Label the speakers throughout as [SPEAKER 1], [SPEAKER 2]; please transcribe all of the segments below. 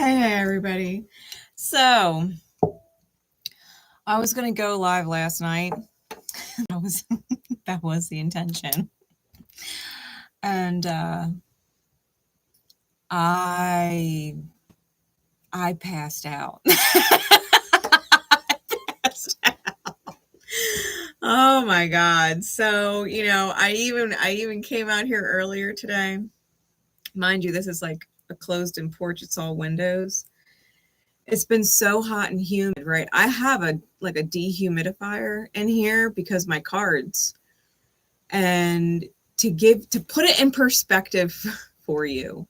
[SPEAKER 1] Hey everybody. So I was gonna go live last night. That was the intention. And I passed out. Passed out. Oh my God. So, I even came out here earlier today. Mind you, this is like a closed-in porch, it's all windows. It's been so hot and humid, right? I have a dehumidifier in here because my cards. And to put it in perspective for you,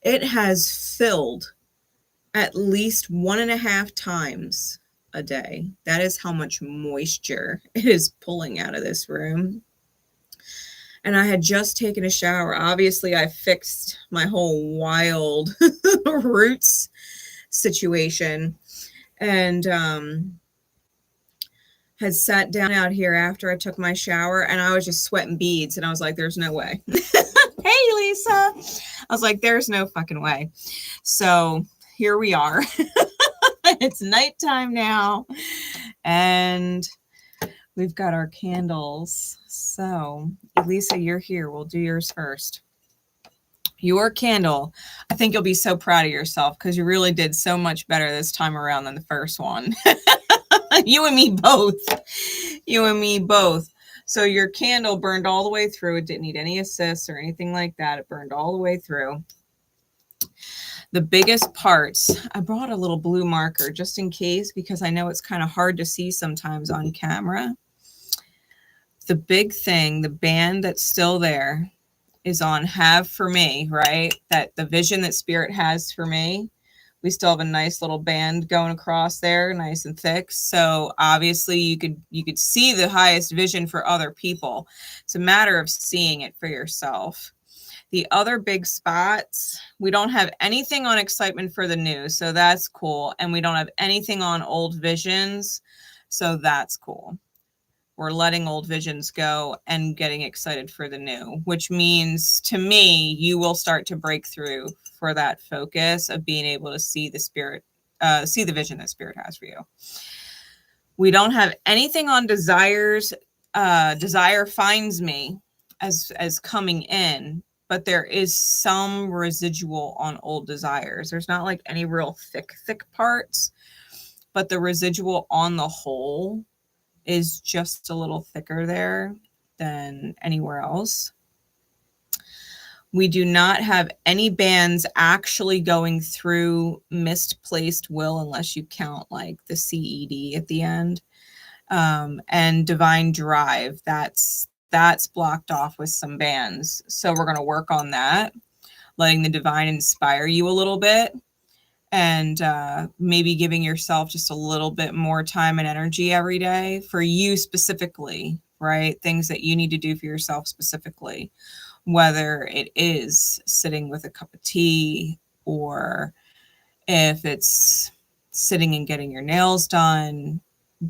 [SPEAKER 1] it has filled at least 1.5 times a day. That is how much moisture it is pulling out of this room. And I had just taken a shower. Obviously, I fixed my whole wild roots situation and had sat down out here after I took my shower, and I was just sweating beads, and I was like, there's no way. Hey, Lisa. I was like, there's no fucking way. So here we are. It's nighttime now, and we've got our candles. So Lisa, you're here. We'll do yours first. Your candle, I think you'll be so proud of yourself because you really did so much better this time around than the first one. You and me both. You and me both. So your candle burned all the way through. It didn't need any assists or anything like that. It burned all the way through. The biggest parts, I brought a little blue marker just in case because I know it's kind of hard to see sometimes on camera. The big thing, the band that's still there, is on have for me, right? That the vision that Spirit has for me. We still have a nice little band going across there, nice and thick. So obviously you could see the highest vision for other people. It's a matter of seeing it for yourself. The other big spots, we don't have anything on excitement for the new, so that's cool. And we don't have anything on old visions, so that's cool. We're letting old visions go and getting excited for the new, which means to me, you will start to break through for that focus of being able to see the Spirit, see the vision that Spirit has for you. We don't have anything on desires. Desire finds me as coming in, but there is some residual on old desires. There's not like any real thick parts, but the residual on the whole is just a little thicker there than anywhere else. We do not have any bands actually going through misplaced will unless you count like the CED at the end. And divine drive, that's blocked off with some bands. So we're going to work on that, letting the divine inspire you a little bit. And maybe giving yourself just a little bit more time and energy every day for you specifically, right? Things that you need to do for yourself specifically, whether it is sitting with a cup of tea or if it's sitting and getting your nails done,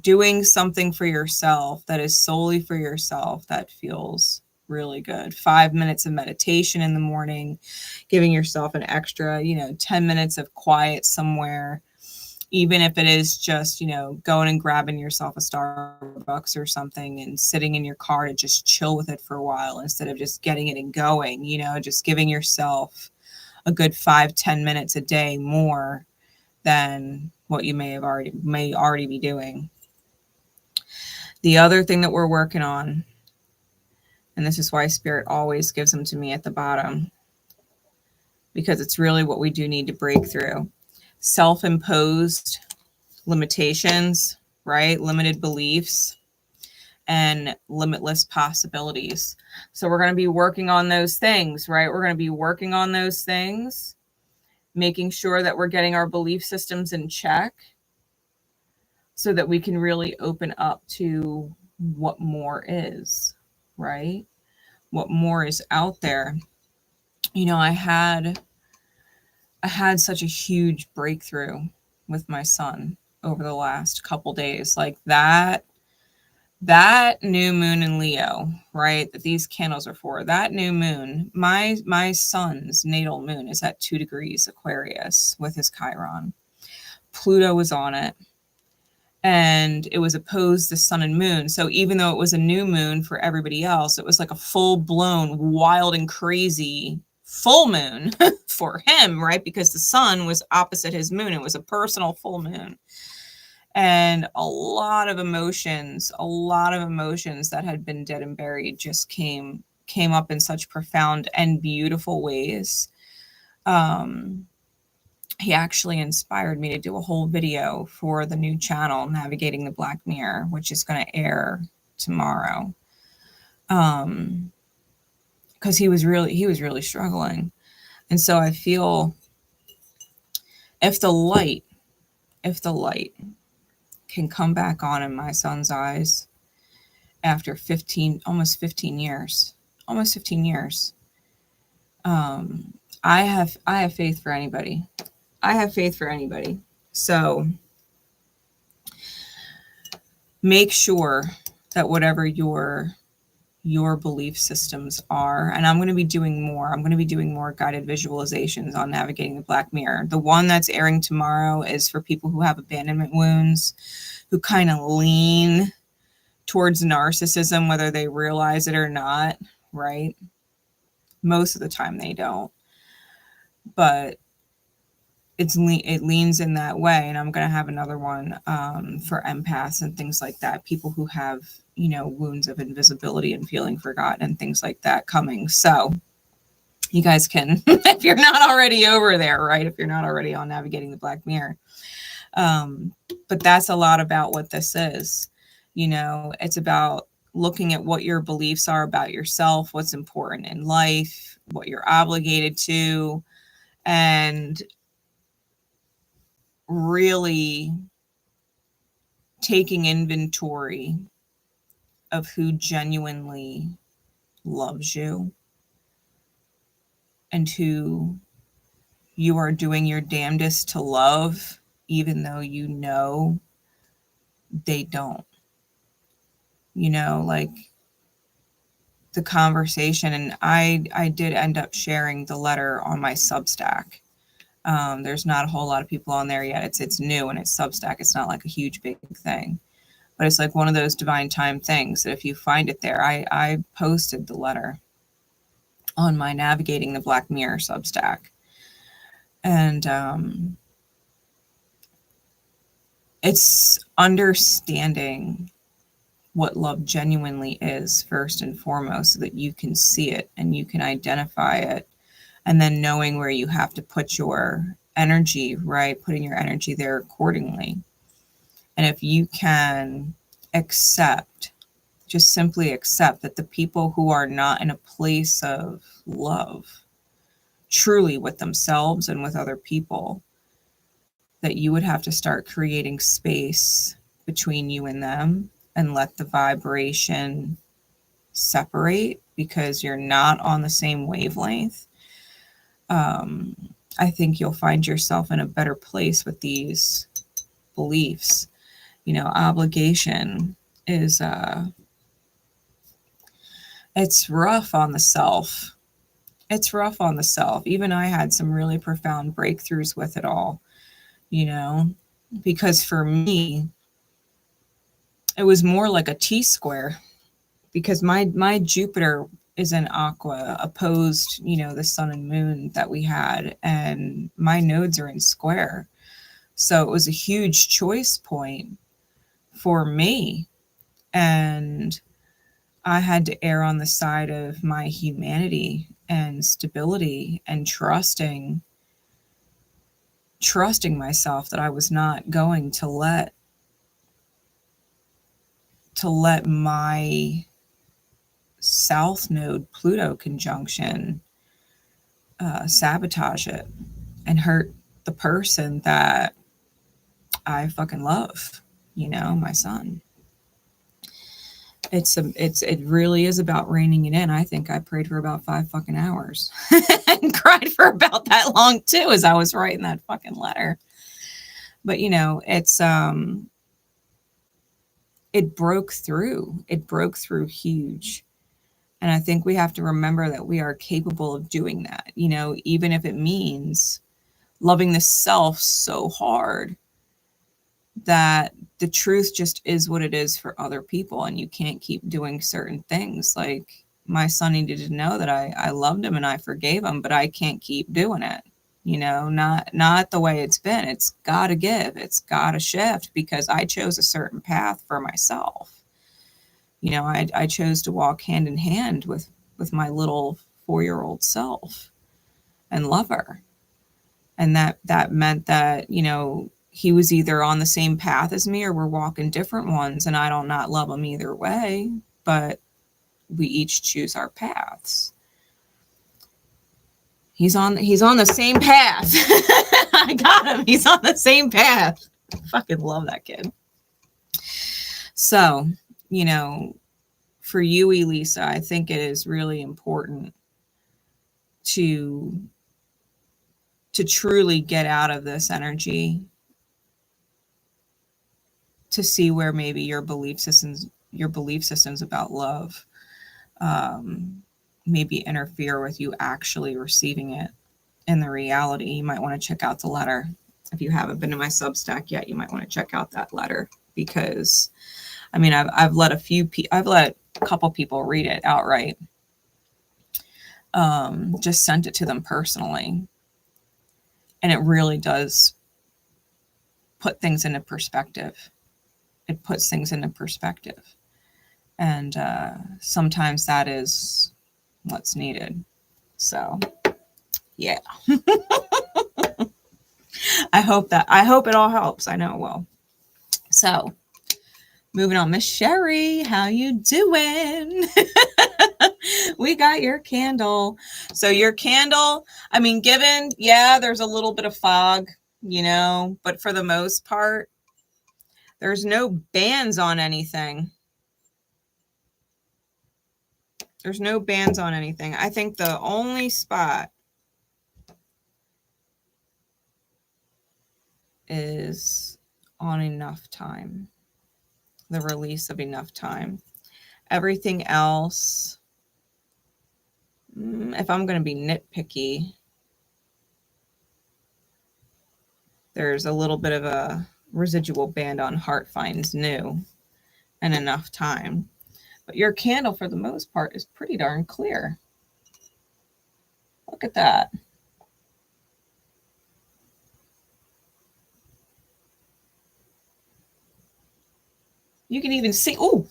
[SPEAKER 1] doing something for yourself that is solely for yourself that feels really good. 5 minutes of meditation in the morning, giving yourself an extra, 10 minutes of quiet somewhere, even if it is just, going and grabbing yourself a Starbucks or something and sitting in your car to just chill with it for a while instead of just getting it and going, just giving yourself a good 5-10 minutes a day more than what you may already be doing. The other thing that we're working on, and this is why Spirit always gives them to me at the bottom, because it's really what we do need to break through. Self-imposed limitations, right? Limited beliefs and limitless possibilities. So we're going to be working on those things, right? We're going to be working on those things, making sure that we're getting our belief systems in check so that we can really open up to what more is, right? What more is out there. I had such a huge breakthrough with my son over the last couple days. Like that that new moon in Leo, right, that these candles are for, that new moon, my son's natal moon is at 2 degrees Aquarius with his Chiron. Pluto was on it, and it was opposed to sun and moon. So even though it was a new moon for everybody else, it was like a full-blown wild and crazy full moon for him, right? Because the sun was opposite his moon. It was a personal full moon. And a lot of emotions that had been dead and buried just came up in such profound and beautiful ways. He actually inspired me to do a whole video for the new channel, Navigating the Black Mirror, which is going to air tomorrow. Because he was really struggling. And so I feel if the light can come back on in my son's eyes after almost 15 years. I have faith for anybody. So make sure that whatever your belief systems are, and I'm going to be doing more guided visualizations on Navigating the Black Mirror. The one that's airing tomorrow is for people who have abandonment wounds, who kind of lean towards narcissism, whether they realize it or not, right? Most of the time they don't, but it leans in that way. And I'm going to have another one for empaths and things like that, people who have, wounds of invisibility and feeling forgotten and things like that coming. So you guys can, if you're not already over there, right? If you're not already on Navigating the Black Mirror. But that's a lot about what this is. It's about looking at what your beliefs are about yourself, what's important in life, what you're obligated to, and really taking inventory of who genuinely loves you and who you are doing your damnedest to love, even though they don't. Like the conversation, and I did end up sharing the letter on my Substack. There's not a whole lot of people on there yet. It's new and it's Substack. It's not like a huge big thing, but it's like one of those divine time things that if you find it there, I posted the letter on my Navigating the Black Mirror Substack. And it's understanding what love genuinely is first and foremost, so that you can see it and you can identify it, and then knowing where you have to put your energy, right? Putting your energy there accordingly. And if you can just simply accept that the people who are not in a place of love, truly with themselves and with other people, that you would have to start creating space between you and them and let the vibration separate because you're not on the same wavelength. I think you'll find yourself in a better place with these beliefs. Obligation is, it's rough on the self. Even I had some really profound breakthroughs with it all, because for me, it was more like a T-square, because my Jupiter is in Aqua, opposed, the sun and moon that we had, and my nodes are in square. So it was a huge choice point for me. And I had to err on the side of my humanity and stability and trusting myself that I was not going to let my South Node Pluto conjunction sabotage it and hurt the person that I fucking love, my son. It really is about reining it in. I think I prayed for about 5 fucking hours and cried for about that long too, as I was writing that fucking letter. But it's it broke through. It broke through huge. And I think we have to remember that we are capable of doing that, you know, even if it means loving the self so hard that the truth just is what it is for other people, and you can't keep doing certain things. Like, my son needed to know that I loved him and I forgave him, but I can't keep doing it. You know, not the way it's been. It's got to give. It's got to shift, because I chose a certain path for myself. You know, I chose to walk hand in hand with my little 4-year-old self and love her. And that meant that, you know, he was either on the same path as me or we're walking different ones, and I don't not love him either way, but we each choose our paths. He's on the same path. I got him. He's on the same path. I fucking love that kid. So, you know, for you, Elisa, I think it is really important to truly get out of this energy, to see where maybe your belief systems about love maybe interfere with you actually receiving it in the reality. You might want to check out the letter. If you haven't been to my Substack yet, you might want to check out that letter, because I mean, I've let a couple people read it outright. Just sent it to them personally, and it really does put things into perspective. It puts things into perspective. And sometimes that is what's needed. So, yeah. I hope it all helps. I know it will. So, moving on. Miss Sherry, how you doing? We got your candle. So your candle, I mean, given, yeah, there's a little bit of fog, you know, but for the most part, there's no bands on anything. There's no bands on anything. I think the only spot is on enough time. The release of enough time. Everything else, if I'm going to be nitpicky, there's a little bit of a residual band on Heart Finds New and enough time. But your candle, for the most part, is pretty darn clear. Look at that. You can even see, oh,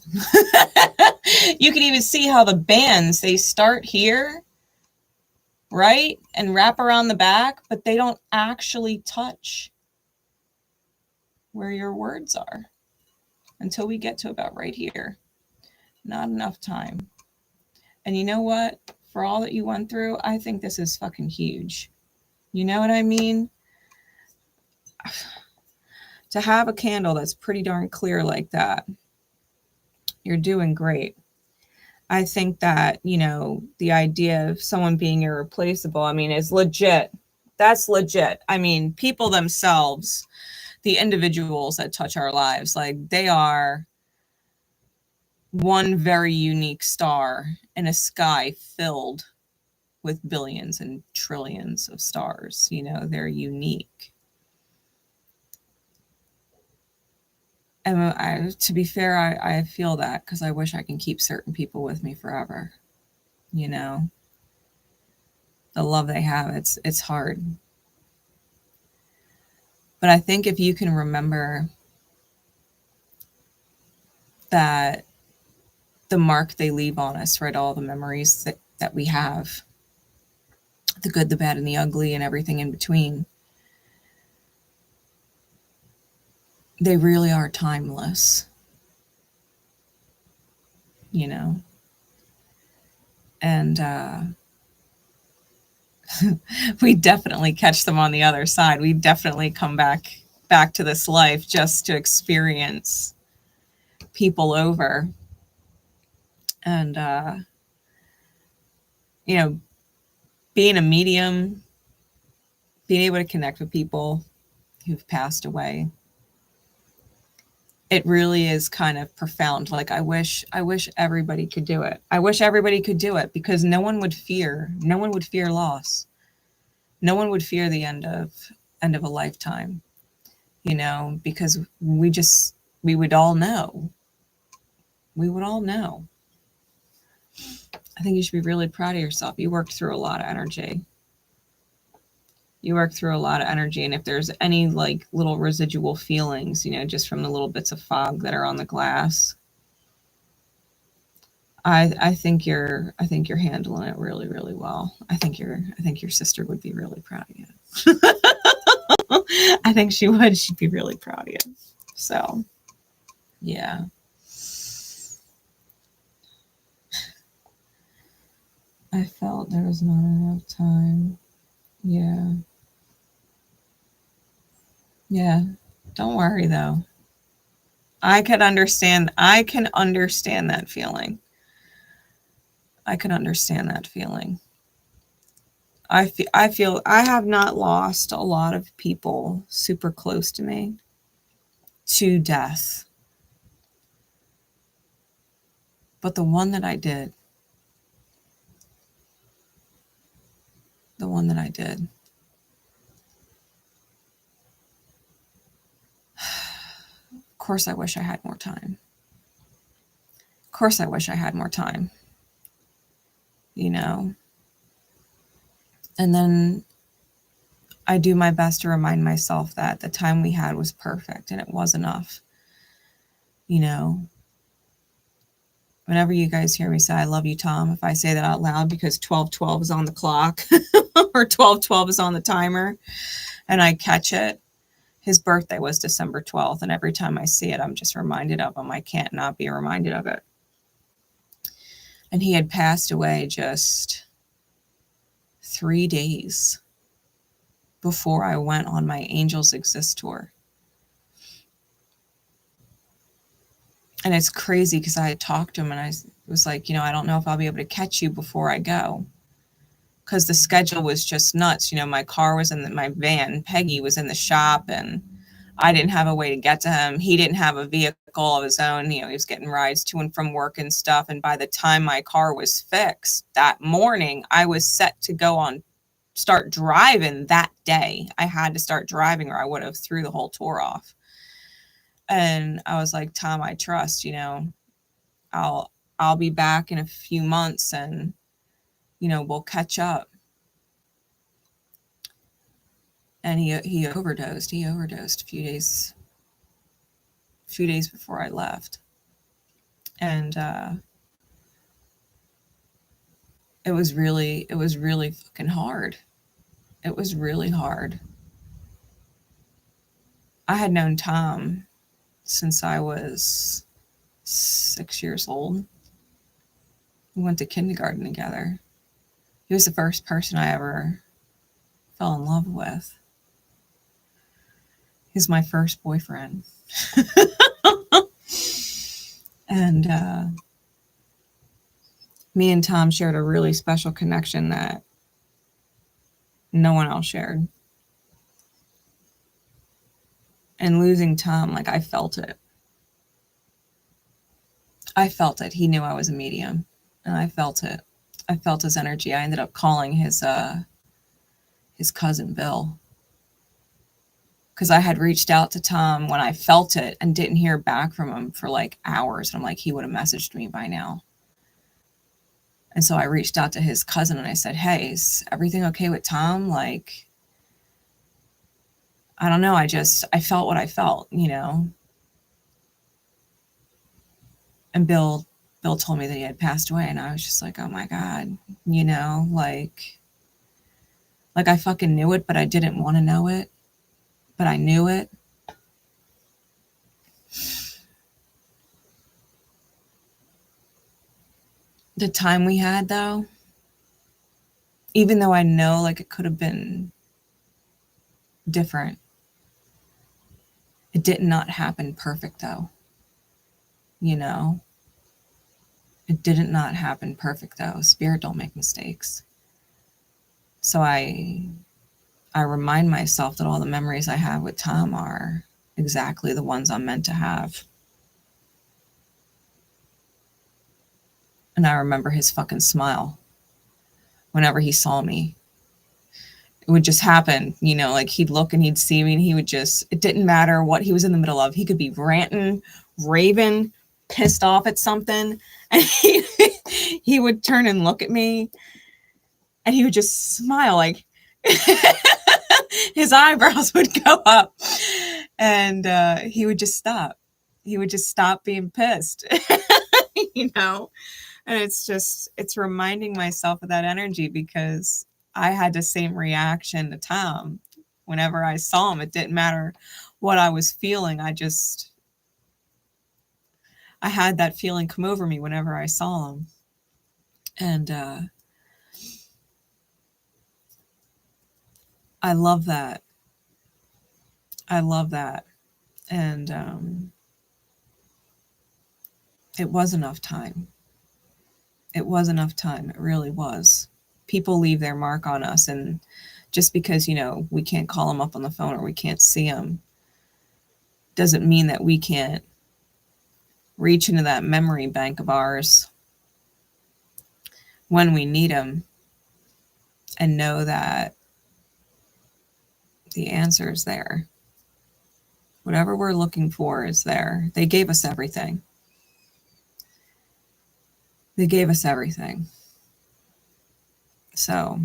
[SPEAKER 1] you can even see how the bands, they start here, right? And wrap around the back, but they don't actually touch where your words are until we get to about right here. Not enough time. And you know what? For all that you went through, I think this is fucking huge. You know what I mean? To have a candle that's pretty darn clear like that, you're doing great. I think that, you know, the idea of someone being irreplaceable, I mean, is legit. That's legit. I mean, people themselves, the individuals that touch our lives, like, they are one very unique star in a sky filled with billions and trillions of stars. You know, they're unique. And to be fair, I feel that, because I wish I can keep certain people with me forever. You know, the love they have, it's hard. But I think if you can remember that the mark they leave on us, right, all the memories that we have, the good, the bad, and the ugly, and everything in between, they really are timeless, you know. And we definitely catch them on the other side. We definitely come back to this life just to experience people over. And you know, being a medium, being able to connect with people who've passed away, it really is kind of profound. Like, I wish everybody could do it. I wish everybody could do it, because no one would fear loss. No one would fear the end of a lifetime, you know, because we would all know. We would all know. I think you should be really proud of yourself. You worked through a lot of energy. You worked through a lot of energy. And if there's any like little residual feelings, you know, just from the little bits of fog that are on the glass, I think you're handling it really, really well. I think your sister would be really proud of you. I think she would. She'd be really proud of you. So, yeah. I felt there was not enough time. Yeah. Yeah. Don't worry though. I can understand that feeling. I can understand that feeling. I feel I have not lost a lot of people super close to me to death. But the one that I did, of course I wish I had more time. Of course I wish I had more time. You know? And then I do my best to remind myself that the time we had was perfect and it was enough. You know? Whenever you guys hear me say, I love you, Tom, if I say that out loud because 12:12 is on the clock or 12:12 is on the timer and I catch it, his birthday was December 12th. And every time I see it, I'm just reminded of him. I can't not be reminded of it. And he had passed away just 3 days before I went on my Angels Exist tour. And it's crazy because I had talked to him and I was like, you know, I don't know if I'll be able to catch you before I go. Because the schedule was just nuts. You know, my car was in my van. Peggy was in the shop and I didn't have a way to get to him. He didn't have a vehicle of his own. You know, he was getting rides to and from work and stuff. And by the time my car was fixed that morning, I was set to start driving that day. I had to start driving or I would have threw the whole tour off. And I was like, Tom, I trust, you know, I'll be back in a few months and, you know, we'll catch up. And he overdosed. He overdosed a few days before I left. And it was really fucking hard. It was really hard. I had known Tom since I was 6 years old. We went to kindergarten together. He was the first person I ever fell in love with. He's my first boyfriend. And me and Tom shared a really special connection that no one else shared. And losing Tom, like, I felt it. I felt it. He knew I was a medium, and I felt it. I felt his energy. I ended up calling his cousin Bill, because I had reached out to Tom when I felt it and didn't hear back from him for like hours. And I'm like, he would have messaged me by now. And so I reached out to his cousin and I said, hey, is everything okay with Tom? Like, I don't know. I felt what I felt, you know? And Bill told me that he had passed away. And I was just like, oh my God, you know, like I fucking knew it, but I didn't want to know it, but I knew it. The time we had though, even though I know like it could have been different, it did not happen perfect though. You know, it did not happen perfect though. Spirit don't make mistakes. So I remind myself that all the memories I have with Tom are exactly the ones I'm meant to have. And I remember his fucking smile whenever he saw me. It would just happen, you know, like he'd look and he'd see me and he would just, it didn't matter what he was in the middle of. He could be ranting, raving, pissed off at something. And he would turn and look at me and he would just smile, like his eyebrows would go up and he would just stop. He would just stop being pissed, you know? And it's reminding myself of that energy because I had the same reaction to Tom. Whenever I saw him, it didn't matter what I was feeling. I had that feeling come over me whenever I saw him. And I love that. I love that. And it was enough time. It was enough time. It really was. People leave their mark on us, and just because, you know, we can't call them up on the phone or we can't see them doesn't mean that we can't reach into that memory bank of ours when we need them and know that the answer is there. Whatever we're looking for is there. They gave us everything. They gave us everything. So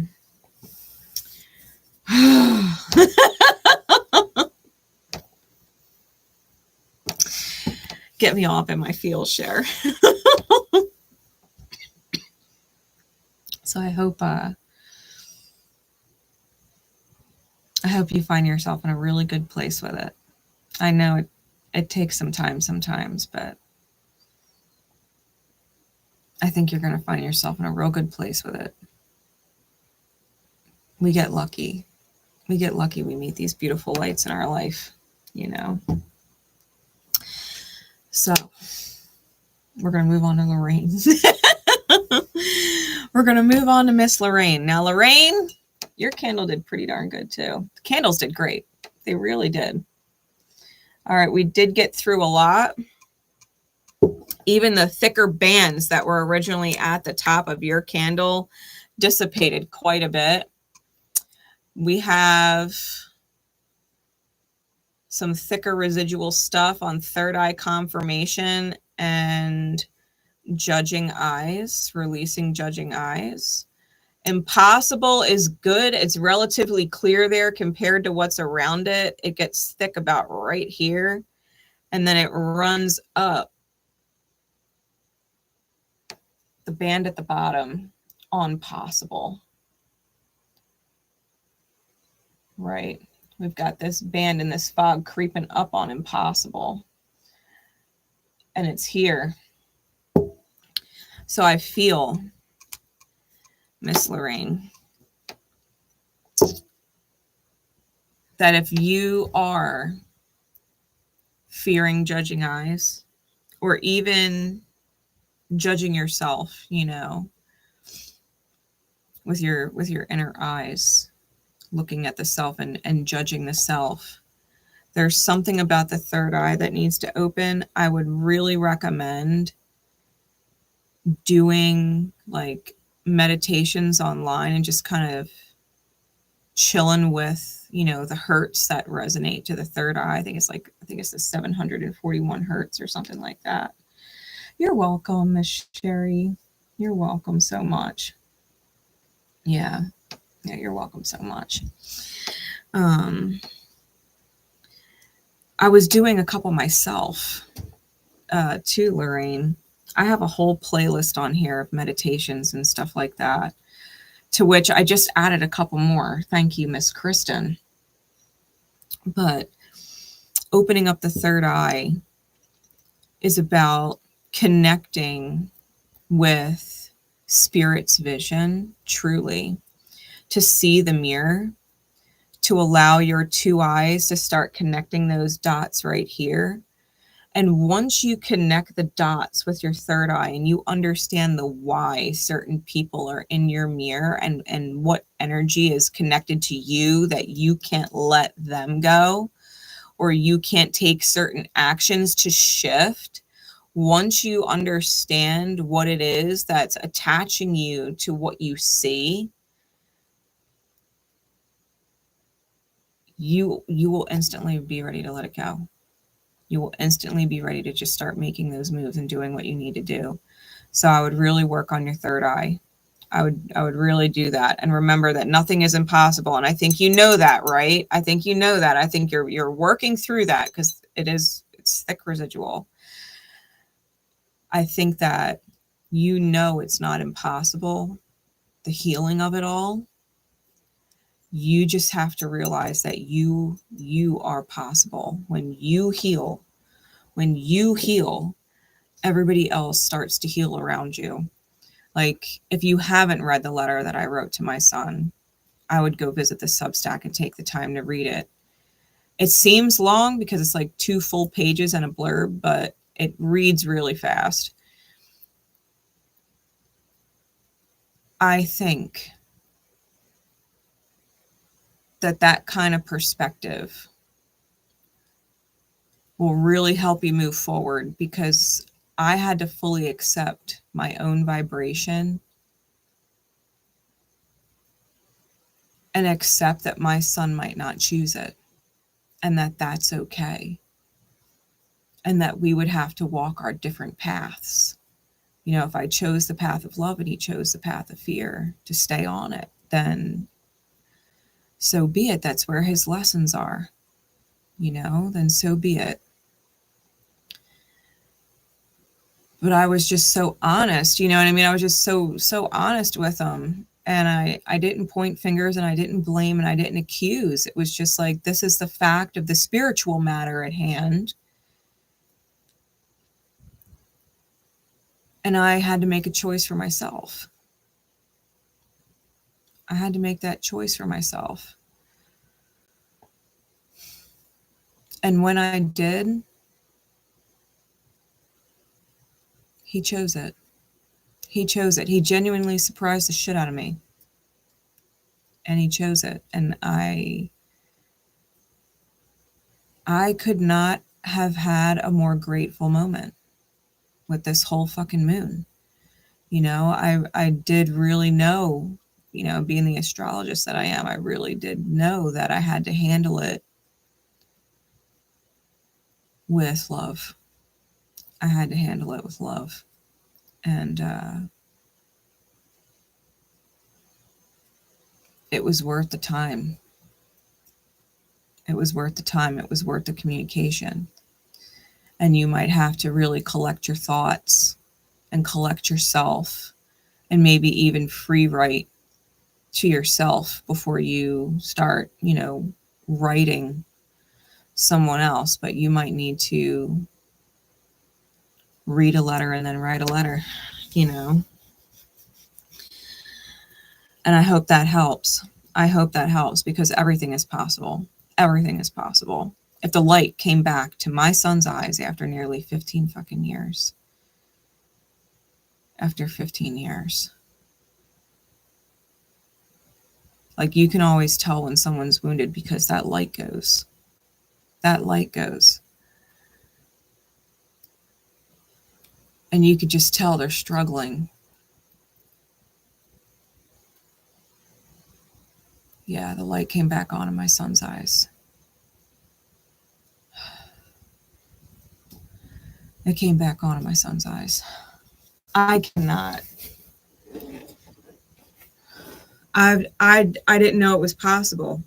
[SPEAKER 1] get me all up in my feels, Cher. So I hope you find yourself in a really good place with it. I know it takes some time sometimes, but I think you're going to find yourself in a real good place with it. We get lucky. We get lucky we meet these beautiful lights in our life, you know. So we're going to move on to Lorraine. We're going to move on to Miss Lorraine. Now, Lorraine, your candle did pretty darn good too. The candles did great. They really did. All right, we did get through a lot. Even the thicker bands that were originally at the top of your candle dissipated quite a bit. We have some thicker residual stuff on third eye confirmation and judging eyes, releasing judging eyes. Impossible is good. It's relatively clear there compared to what's around it. It gets thick about right here, and then it runs up the band at the bottom on possible. Right. We've got this band and this fog creeping up on impossible. And it's here. So I feel, Miss Lorraine, that if you are fearing judging eyes, or even judging yourself, you know, with your inner eyes, looking at the self and judging the self, there's something about the third eye that needs to open. I would really recommend doing like meditations online and just kind of chilling with, you know, the hertz that resonate to the third eye. I think it's the 741 hertz or something like that. You're welcome, Miss Sherry. You're welcome so much. Yeah, you're welcome so much. I was doing a couple myself too, Lorraine. I have a whole playlist on here of meditations and stuff like that, to which I just added a couple more. Thank you, Miss Kristen. But opening up the third eye is about connecting with spirit's vision, truly, to see the mirror, to allow your two eyes to start connecting those dots right here. And once you connect the dots with your third eye and you understand the why certain people are in your mirror and what energy is connected to you that you can't let them go, or you can't take certain actions to shift, once you understand what it is that's attaching you to what you see, you will instantly be ready to let it go. You will instantly be ready to just start making those moves and doing what you need to do. So I would really work on your third eye. I would really do that, and remember that nothing is impossible. And I think you know that, right? I think you know that. I think you're working through that, because it's thick residual. I think that you know it's not impossible, the healing of it all. You just have to realize that you are possible. When you heal, everybody else starts to heal around you. Like, if you haven't read the letter that I wrote to my son, I would go visit the Substack and take the time to read it. It seems long because it's like 2 full pages and a blurb, but it reads really fast. I think that kind of perspective will really help you move forward, because I had to fully accept my own vibration and accept that my son might not choose it, and that that's okay, and that we would have to walk our different paths. You know, if I chose the path of love and he chose the path of fear to stay on it, then so be it. That's where his lessons are, you know, then so be it. But I was just so honest, you know what I mean? I was just so honest with him. And I didn't point fingers, and I didn't blame, and I didn't accuse. It was just like, this is the fact of the spiritual matter at hand. And I had to make a choice for myself. I had to make that choice for myself. And when I did, he chose it. He chose it. He genuinely surprised the shit out of me. And he chose it. And I could not have had a more grateful moment with this whole fucking moon. You know, I did really know, you know, being the astrologist that I am, I really did know that I had to handle it with love. I had to handle it with love. And it was worth the time. It was worth the time. It was worth the communication. And you might have to really collect your thoughts and collect yourself, and maybe even free write to yourself before you start, you know, writing someone else. But you might need to read a letter and then write a letter, you know. And I hope that helps. I hope that helps, because everything is possible. Everything is possible. If the light came back to my son's eyes after nearly 15 fucking years. After 15 years. Like, you can always tell when someone's wounded, because that light goes. That light goes. And you could just tell they're struggling. Yeah, the light came back on in my son's eyes. It came back on in my son's eyes. I cannot. I didn't know it was possible.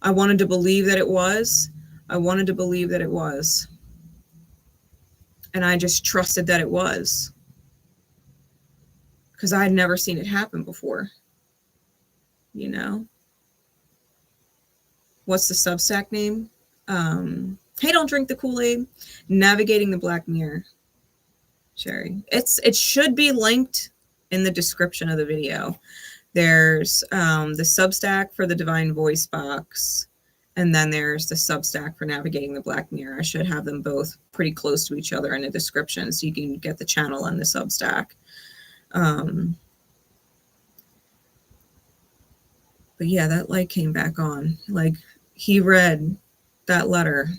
[SPEAKER 1] I wanted to believe that it was. I wanted to believe that it was. And I just trusted that it was. Because I had never seen it happen before. You know? What's the Substack name? Hey, don't drink the Kool-Aid. Navigating the Black Mirror. Sherry. It should be linked in the description of the video. There's the Substack for the Divine Voice Box, and then there's the Substack for Navigating the Black Mirror. I should have them both pretty close to each other in the description, so you can get the channel and the Substack. But yeah, that light came back on. Like, he read that letter,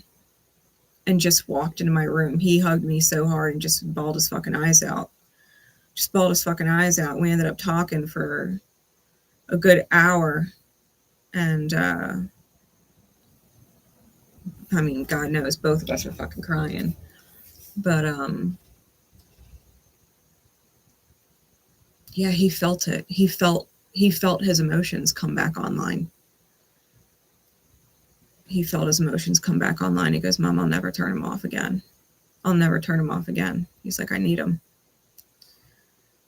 [SPEAKER 1] and just walked into my room. He hugged me so hard and just bawled his fucking eyes out. Just bawled his fucking eyes out. We ended up talking for a good hour. And, I mean, God knows, both of us are fucking crying. But, yeah, he felt it. He felt his emotions come back online. He felt his emotions come back online. He goes, Mom, I'll never turn him off again. I'll never turn him off again. He's like, I need him.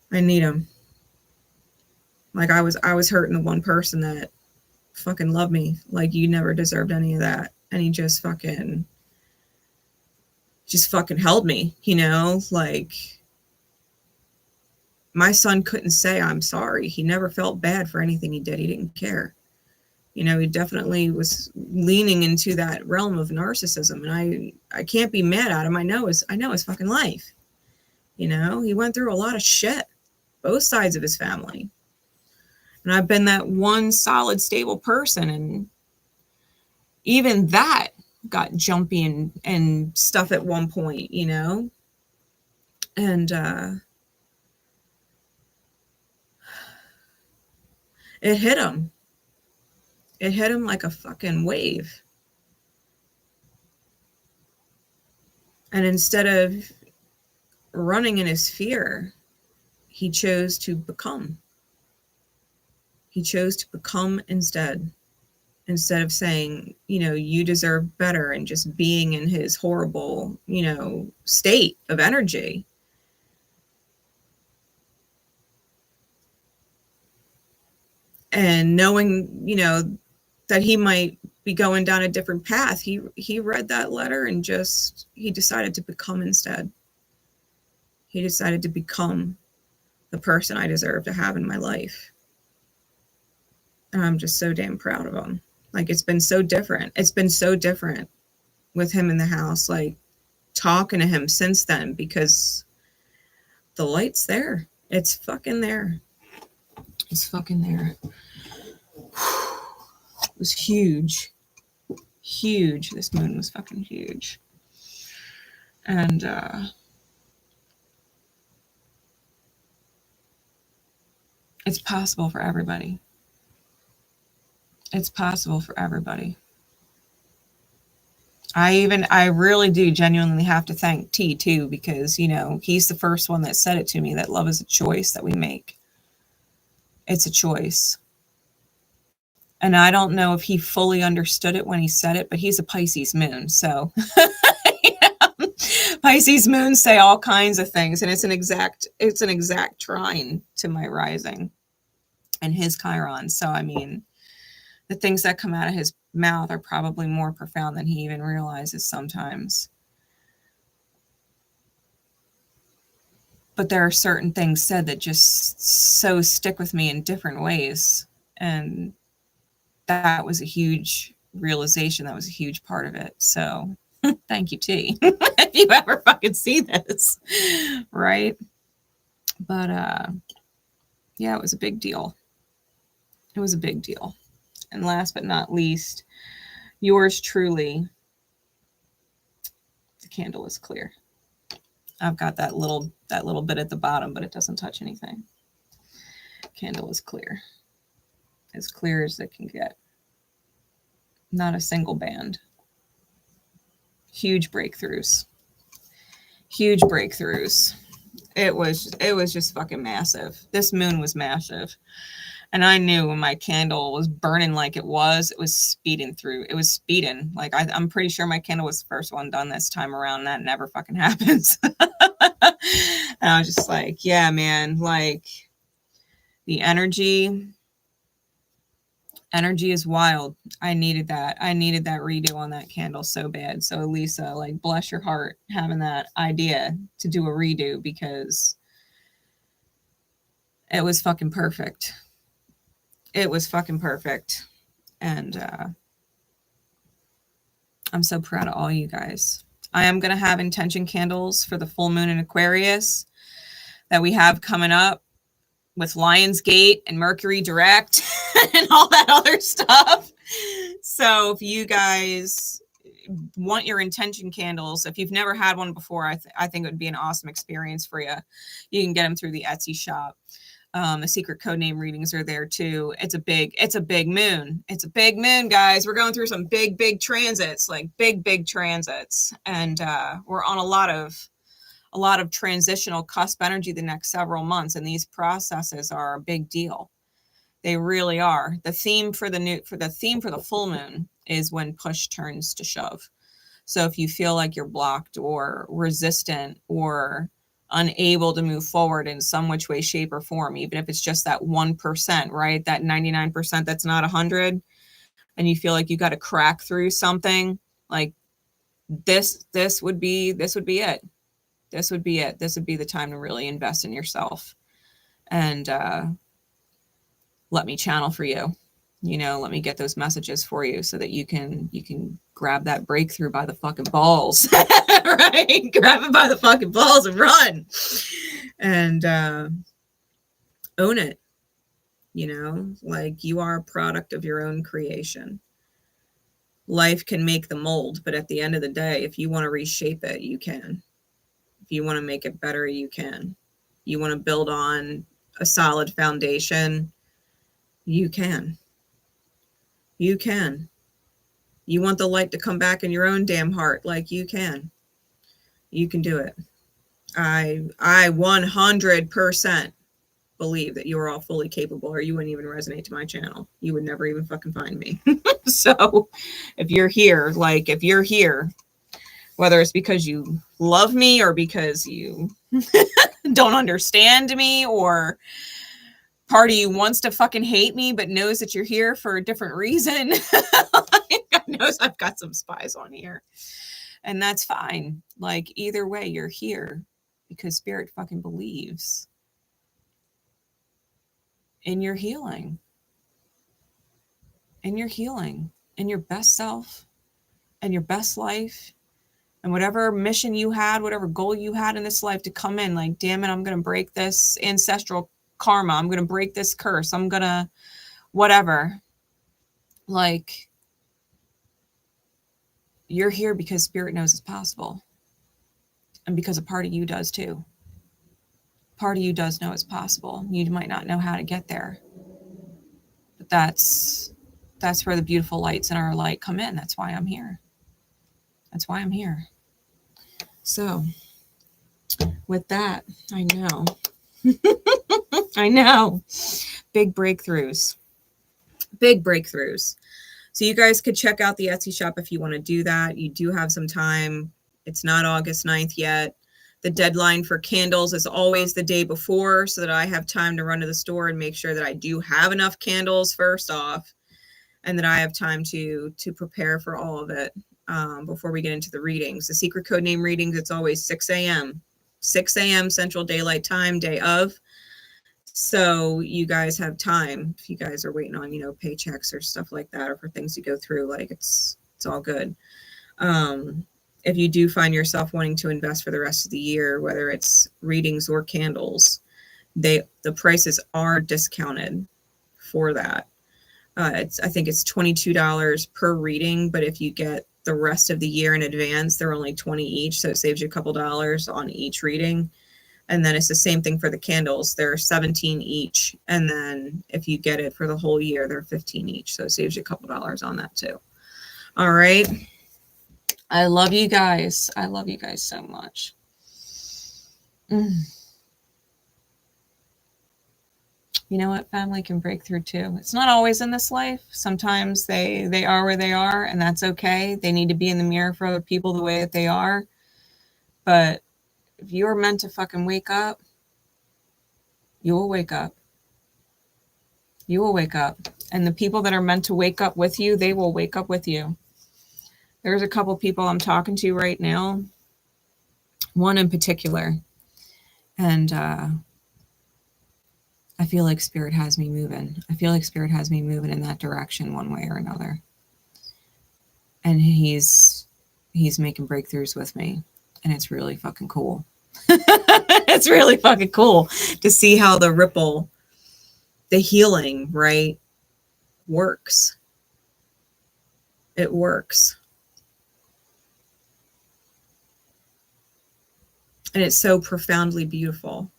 [SPEAKER 1] I need him. Like I was hurting the one person that fucking loved me. Like you never deserved any of that. And he just fucking held me, you know, like my son couldn't say I'm sorry. He never felt bad for anything he did. He didn't care. You know, he definitely was leaning into that realm of narcissism, and I can't be mad at him. I know his fucking life. You know, he went through a lot of shit, both sides of his family. And I've been that one solid, stable person, and even that got jumpy and stuff at one point, you know? And it hit him. It hit him like a fucking wave. And instead of running in his fear, he chose to become. He chose to become instead of saying, you know, you deserve better, and just being in his horrible, you know, state of energy. And knowing, you know, that he might be going down a different path, he read that letter and he decided to become instead. He decided to become the person I deserve to have in my life. And I'm just so damn proud of him. Like, it's been so different. It's been so different with him in the house, like talking to him since then, because the light's there. It's fucking there. It's fucking there. It was huge. Huge. This moon was fucking huge. And it's possible for everybody. It's possible for everybody. I really do genuinely have to thank T too, because, you know, he's the first one that said it to me, that love is a choice that we make. It's a choice. And I don't know if he fully understood it when he said it, but he's a Pisces moon. So yeah. Pisces moons say all kinds of things, and it's an exact trine to my rising and his Chiron. So, I mean, the things that come out of his mouth are probably more profound than he even realizes sometimes. But there are certain things said that just so stick with me in different ways. And that was a huge realization. That was a huge part of it. So thank you, T. If you ever fucking see this, right? But yeah, it was a big deal. It was a big deal. And last but not least, yours truly, the candle is clear. I've got that little bit at the bottom, but it doesn't touch anything. Candle is clear. As clear as it can get. Not a single band. Huge breakthroughs. Huge breakthroughs. It was just fucking massive. This moon was massive. And I knew when my candle was burning like it was speeding through. It was speeding. Like, I'm pretty sure my candle was the first one done this time around. That never fucking happens. And I was just like, yeah, man, like the energy is wild. I needed that. I needed that redo on that candle so bad. So Lisa, like, bless your heart having that idea to do a redo, because it was fucking perfect. It was fucking perfect. And I'm so proud of all you guys. I am going to have intention candles for the full moon in Aquarius that we have coming up with Lionsgate and Mercury Direct and all that other stuff. So if you guys, want your intention candles. If you've never had one before, I think it would be an awesome experience for you. You can get them through the Etsy shop. The secret code name readings are there too. It's a big moon. It's a big moon, guys. We're going through some big transits, like big transits. And we're on a lot of transitional cusp energy the next several months. And these processes are a big deal. They really are. The theme for the full moon is when push turns to shove. So if you feel like you're blocked or resistant or unable to move forward in some which way, shape, or form, even if it's just that 1%, right? That 99% that's not 100, and you feel like you got to crack through something, like this would be it. This would be it. This would be the time to really invest in yourself. And let me channel for you. Let me get those messages for you so that you can grab that breakthrough by the fucking balls, right? Grab it by the fucking balls and run and own it. Like you are a product of your own creation. Life can make the mold, but at the end of the day, if you want to reshape it, you can. If you want to make it better, you can. You want to build on a solid foundation, you can. You can. You want the light to come back in your own damn heart, like you can. You can do it. I 100% believe that you are all fully capable, or you wouldn't even resonate to my channel. You would never even fucking find me. So if you're here, whether it's because you love me or because you don't understand me, or part of you wants to fucking hate me but knows that you're here for a different reason. God knows I've got some spies on here. And that's fine. Like, either way, you're here because Spirit fucking believes in your healing. In your healing. In your best self. And your best life. And whatever mission you had, whatever goal you had in this life to come in, like, damn it, I'm going to break this ancestral karma. I'm going to break this curse. I'm going to whatever. Like, you're here because Spirit knows it's possible. And because a part of you does too. Part of you does know it's possible. You might not know how to get there. But that's where the beautiful lights in our light come in. That's why I'm here. That's why I'm here. So, with that, I know. I know. Big breakthroughs. Big breakthroughs. So you guys could check out the Etsy shop if you want to do that. You do have some time. It's not August 9th yet. The deadline for candles is always the day before, so that I have time to run to the store and make sure that I do have enough candles first off, and that I have time to prepare for all of it before we get into the readings. The secret code name readings, it's always 6 a.m. 6 a.m. Central Daylight Time, day of. So you guys have time. If you guys are waiting on, paychecks or stuff like that, or for things to go through, like it's all good. If you do find yourself wanting to invest for the rest of the year, whether it's readings or candles, the prices are discounted for that. I think it's $22 per reading, but if you get the rest of the year in advance, they're only $20 each, so it saves you a couple dollars on each reading. And then it's the same thing for the candles. They're $17 each. And then if you get it for the whole year, they're $15 each. So it saves you a couple dollars on that too. All right. I love you guys. I love you guys so much. You know what? Family can break through too. It's not always in this life. Sometimes they are where they are, and that's okay. They need to be in the mirror for other people the way that they are. But if you are meant to fucking wake up, you will wake up. You will wake up. And the people that are meant to wake up with you, they will wake up with you. There's a couple people I'm talking to right now. One in particular. And I feel like Spirit has me moving. I feel like Spirit has me moving in that direction one way or another. And he's making breakthroughs with me. And it's really fucking cool. It's really fucking cool to see how the ripple, the healing, right, works. It works. And it's so profoundly beautiful.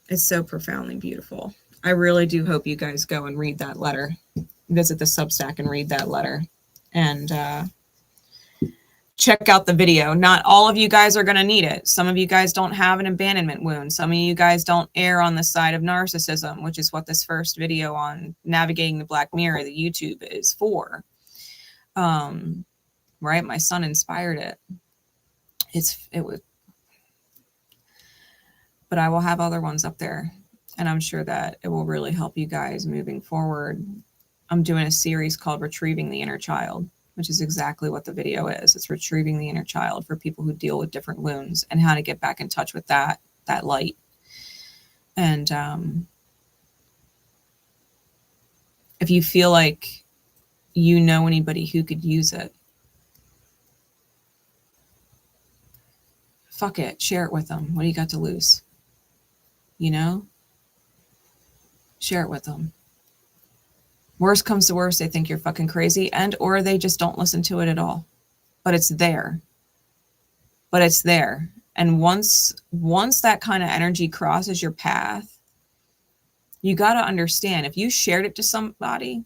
[SPEAKER 1] It's so profoundly beautiful. I really do hope you guys go and read that letter. Visit the Substack and read that letter. And check out the video. Not all of you guys are going to need it. Some of you guys don't have an abandonment wound. Some of you guys don't err on the side of narcissism, which is what this first video on navigating the Black Mirror, the YouTube, is for. Right? My son inspired it. It was, but I will have other ones up there, and I'm sure that it will really help you guys moving forward. I'm doing a series called Retrieving the Inner Child, which is exactly what the video is. It's retrieving the inner child for people who deal with different wounds and how to get back in touch with that light. And if you feel like you know anybody who could use it, fuck it, share it with them. What do you got to lose? You know? Share it with them. Worst comes to worst, they think you're fucking crazy, and or they just don't listen to it at all. But it's there. But it's there. And once that kind of energy crosses your path, you got to understand, if you shared it to somebody,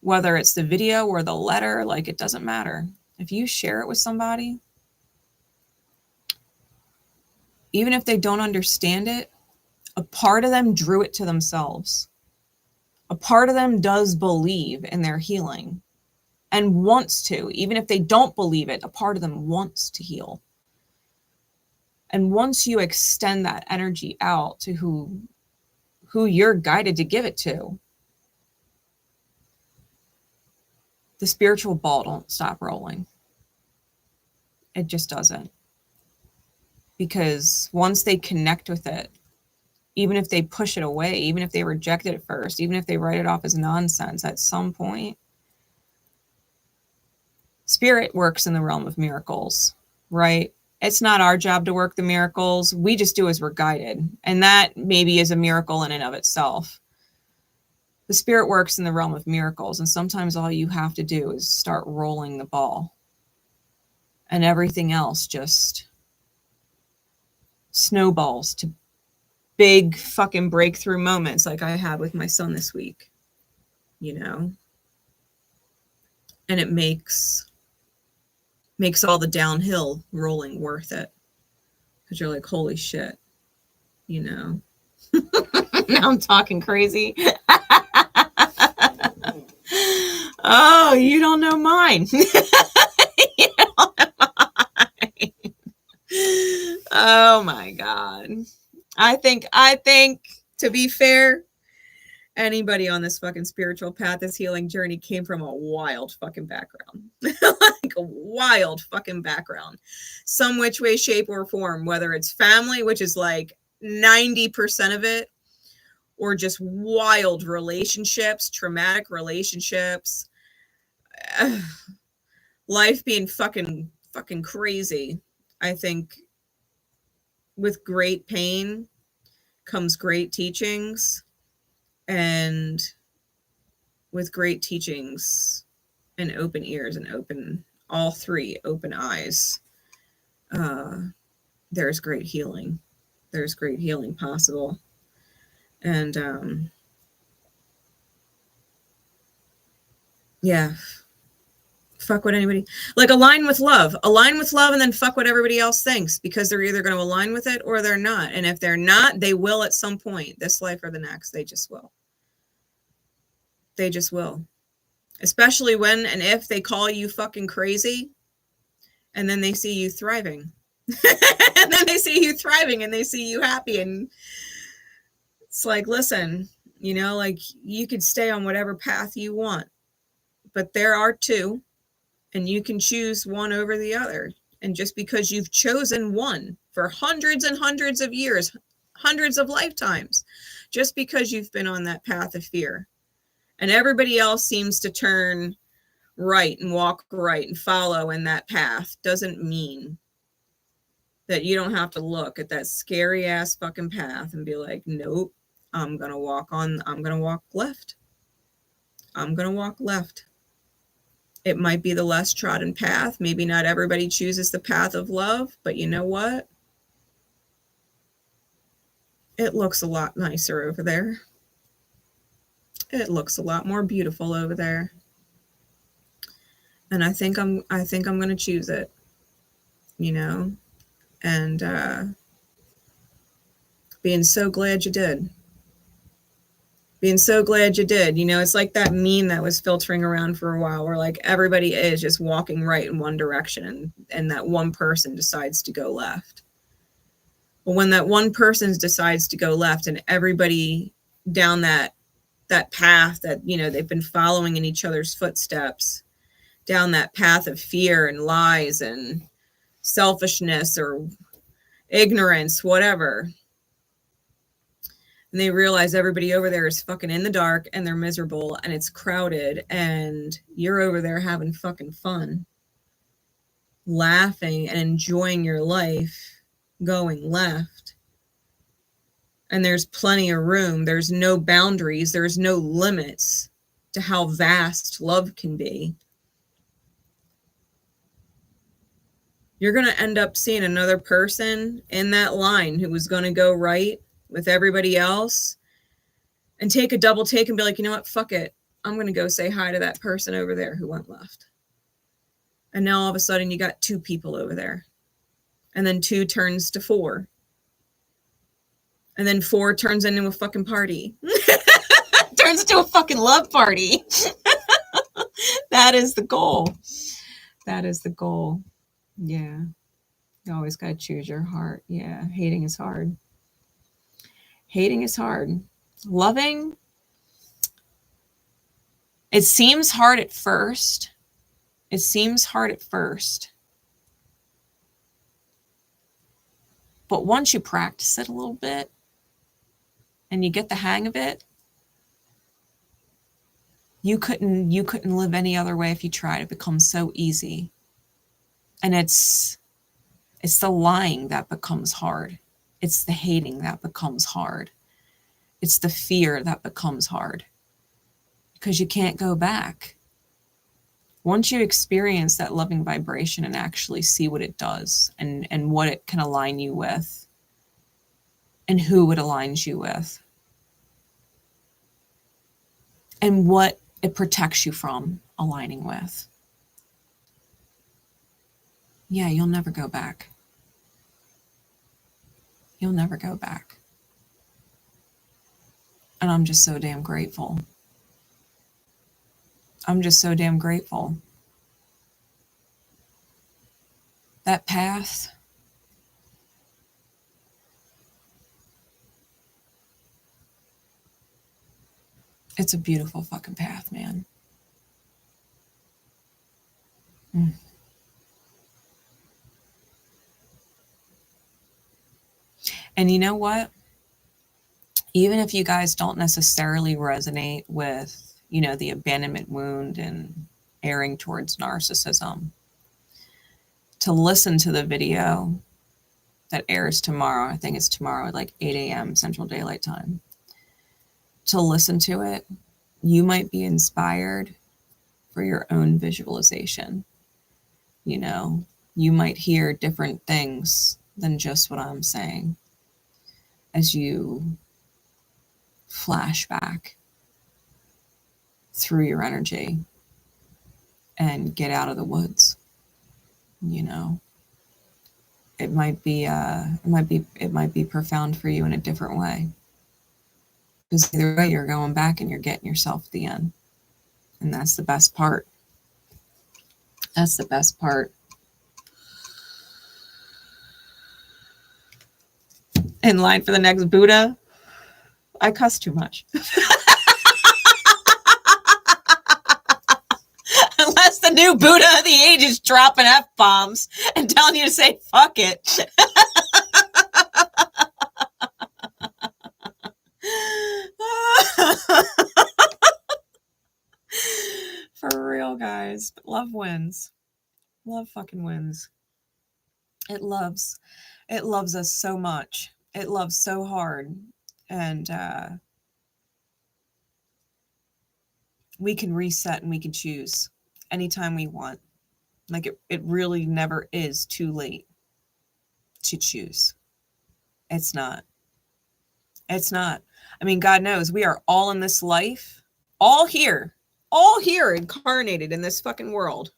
[SPEAKER 1] whether it's the video or the letter, like, it doesn't matter. If you share it with somebody, even if they don't understand it, a part of them drew it to themselves. A part of them does believe in their healing and wants to. Even if they don't believe it, a part of them wants to heal. And once you extend that energy out to who you're guided to give it to, the spiritual ball don't stop rolling. It just doesn't. Because once they connect with it, even if they push it away, even if they reject it at first, even if they write it off as nonsense, at some point, spirit works in the realm of miracles, right? It's not our job to work the miracles. We just do as we're guided. And that maybe is a miracle in and of itself. The spirit works in the realm of miracles. And sometimes all you have to do is start rolling the ball. And everything else just snowballs to big fucking breakthrough moments like I had with my son this week, you know? And it makes all the downhill rolling worth it. Because you're like, holy shit, you know? Now I'm talking crazy. Oh, you don't know mine. You don't know mine. Oh my God. I think, to be fair, anybody on this fucking spiritual path, this healing journey, came from a wild fucking background. Like a wild fucking background. Some which way, shape, or form, whether it's family, which is like 90% of it, or just wild relationships, traumatic relationships, life being fucking crazy. I think with great pain comes great teachings, and with great teachings and open ears and all three open eyes, there's great healing. There's great healing possible. And yeah, fuck what anybody, like, align with love, and then fuck what everybody else thinks, because they're either going to align with it or they're not. And if they're not, they will at some point, this life or the next. They just will. Especially when and if they call you fucking crazy, and then they see you thriving. And then they see you thriving and they see you happy, and it's like, listen, you know, like, you could stay on whatever path you want, but there are two, and you can choose one over the other. And just because you've chosen one for hundreds and hundreds of years, hundreds of lifetimes, just because you've been on that path of fear, and everybody else seems to turn right and walk right and follow in that path, doesn't mean that you don't have to look at that scary ass fucking path and be like, nope, I'm going to walk left. I'm going to walk left. It might be the less trodden path. Maybe not everybody chooses the path of love, but you know what? It looks a lot nicer over there. It looks a lot more beautiful over there. And I think I'm going to choose it, you know, and being so glad you did. Being so glad you did. You know, it's like that meme that was filtering around for a while where like everybody is just walking right in one direction and that one person decides to go left. Well, when that one person decides to go left and everybody down that path that, you know, they've been following in each other's footsteps, down that path of fear and lies and selfishness or ignorance, whatever. And they realize everybody over there is fucking in the dark and they're miserable and it's crowded and you're over there having fucking fun, laughing and enjoying your life, going left. And there's plenty of room. There's no boundaries. There's no limits to how vast love can be. You're going to end up seeing another person in that line who was going to go right with everybody else and take a double take and be like, you know what, fuck it. I'm going to go say hi to that person over there who went left. And now all of a sudden you got 2 people over there. And then 2 turns to 4. And then 4 turns into a fucking party. Turns into a fucking love party. That is the goal. That is the goal. Yeah. You always got to choose your heart. Yeah. Hating is hard. Hating is hard. Loving, it seems hard at first. It seems hard at first. But once you practice it a little bit and you get the hang of it, you couldn't live any other way if you tried. It becomes so easy. And it's the lying that becomes hard. It's the hating that becomes hard. It's the fear that becomes hard. Because you can't go back. Once you experience that loving vibration and actually see what it does and what it can align you with and who it aligns you with and what it protects you from aligning with. Yeah, you'll never go back. You'll never go back. And I'm just so damn grateful. I'm just so damn grateful. That path, it's a beautiful fucking path, man. And you know what? Even if you guys don't necessarily resonate with, you know, the abandonment wound and erring towards narcissism, to listen to the video that airs tomorrow, I think it's tomorrow at like 8 a.m. Central Daylight Time, to listen to it, you might be inspired for your own visualization. You know, you might hear different things than just what I'm saying as you flash back through your energy and get out of the woods. You know, it might be profound for you in a different way, because either way you're going back and you're getting yourself to the end, and that's the best part. That's the best part. In line for the next Buddha. I cuss too much. Unless the new Buddha of the age is dropping F-bombs and telling you to say fuck it. For real, guys. But love wins. Love fucking wins. It loves us so much. It loves so hard. And we can reset and we can choose. anytime we want. Like it really never is too late to choose. It's not. It's not. I mean, God knows we are all in this life, all here incarnated in this fucking world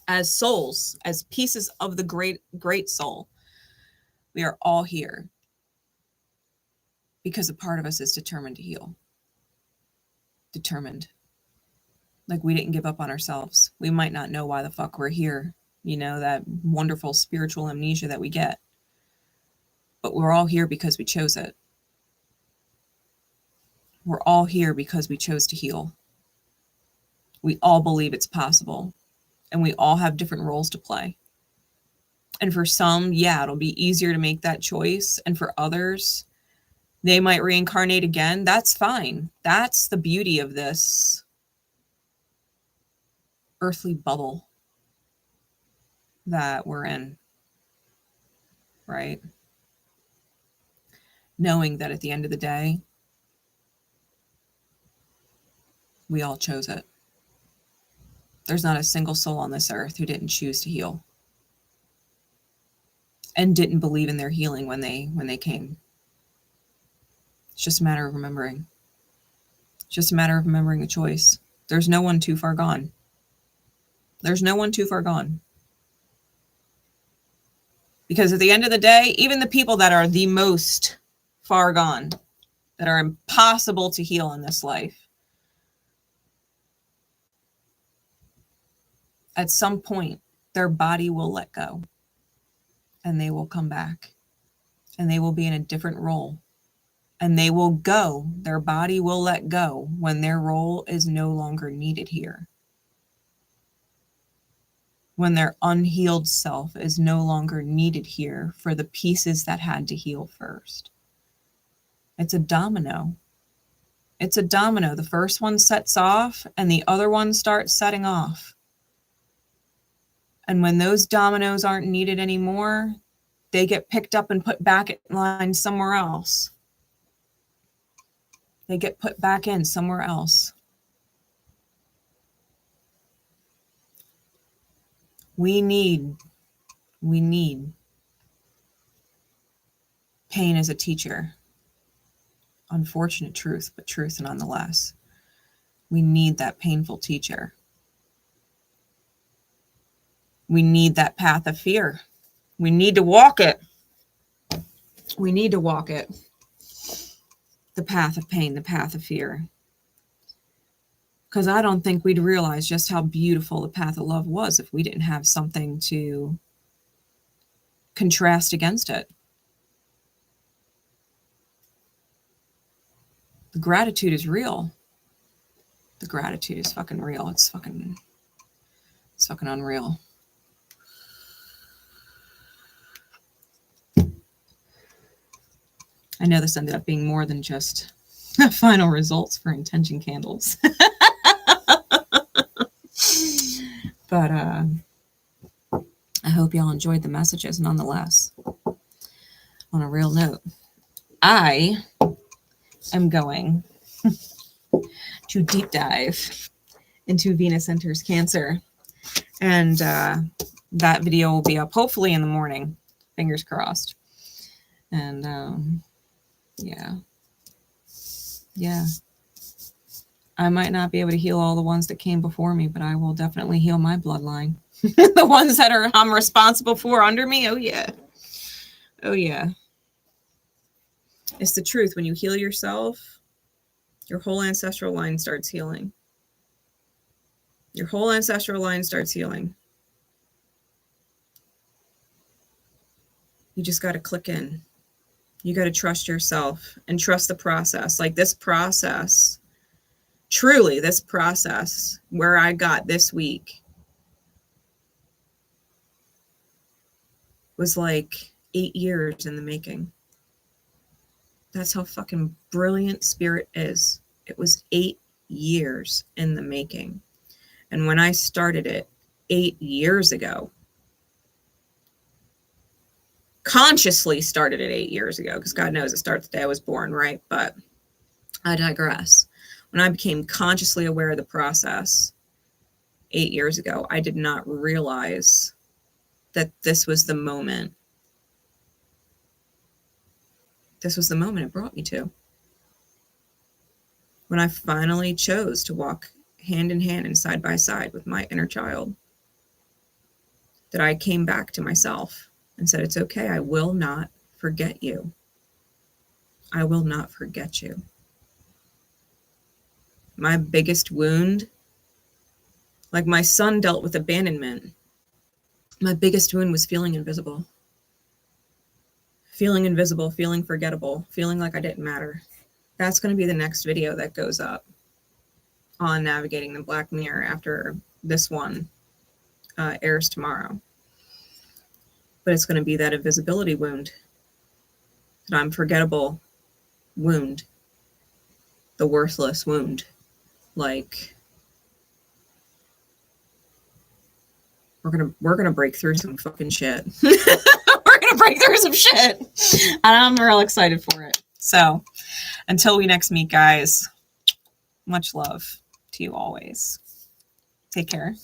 [SPEAKER 1] as souls, as pieces of the great soul. We are all here because a part of us is determined to heal. Determined. Like we didn't give up on ourselves. We might not know why the fuck we're here. You know, that wonderful spiritual amnesia that we get. But we're all here because we chose it. We're all here because we chose to heal. We all believe it's possible. And we all have different roles to play. And for some, yeah, it'll be easier to make that choice. And for others, they might reincarnate again. That's fine. That's the beauty of this earthly bubble that we're in, right? Knowing that at the end of the day, we all chose it. There's not a single soul on this earth who didn't choose to heal and didn't believe in their healing when they came. It's just a matter of remembering. It's just a matter of remembering the choice. There's no one too far gone. There's no one too far gone. Because at the end of the day, even the people that are the most far gone, that are impossible to heal in this life, at some point, their body will let go and they will come back and they will be in a different role and they will go. Their body will let go when their role is no longer needed here. When their unhealed self is no longer needed here for the pieces that had to heal first. It's a domino. It's a domino. The first one sets off and the other one starts setting off. And when those dominoes aren't needed anymore, they get picked up and put back in line somewhere else. They get put back in somewhere else. We need pain as a teacher. Unfortunate truth, but truth nonetheless. We need that painful teacher. We need that path of fear. We need to walk it. We need to walk it. The path of pain, the path of fear. Because I don't think we'd realize just how beautiful the path of love was if we didn't have something to contrast against it. The gratitude is real. The gratitude is fucking real. It's fucking unreal. I know this ended up being more than just final results for intention candles. But I hope y'all enjoyed the messages nonetheless. On a real note, I am going to deep dive into Venus enters Cancer. And that video will be up hopefully in the morning. Fingers crossed. And yeah. I might not be able to heal all the ones that came before me, but I will definitely heal my bloodline. The ones that I'm responsible for under me. Oh yeah. It's the truth. When you heal yourself, your whole ancestral line starts healing. Your whole ancestral line starts healing. You just got to click in. You got to trust yourself and trust the process. Like this process, truly this process where I got this week was like 8 years in the making. That's how fucking brilliant spirit is. It was 8 years in the making. And when I started it 8 years ago, consciously started it 8 years ago, because God knows it starts the day I was born, right? But I digress. When I became consciously aware of the process, 8 years ago, I did not realize that this was the moment. This was the moment it brought me to. When I finally chose to walk hand in hand and side by side with my inner child, that I came back to myself and said, it's okay, I will not forget you. I will not forget you. My biggest wound, like my son dealt with abandonment, my biggest wound was feeling invisible. Feeling invisible, feeling forgettable, feeling like I didn't matter. That's going to be the next video that goes up on navigating the Black Mirror after this one airs tomorrow. But it's going to be that invisibility wound, that I'm forgettable wound, the worthless wound. Like, we're gonna break through some fucking shit. We're gonna break through some shit, and I'm real excited for it. So, until we next meet, guys, much love to you always. Take care.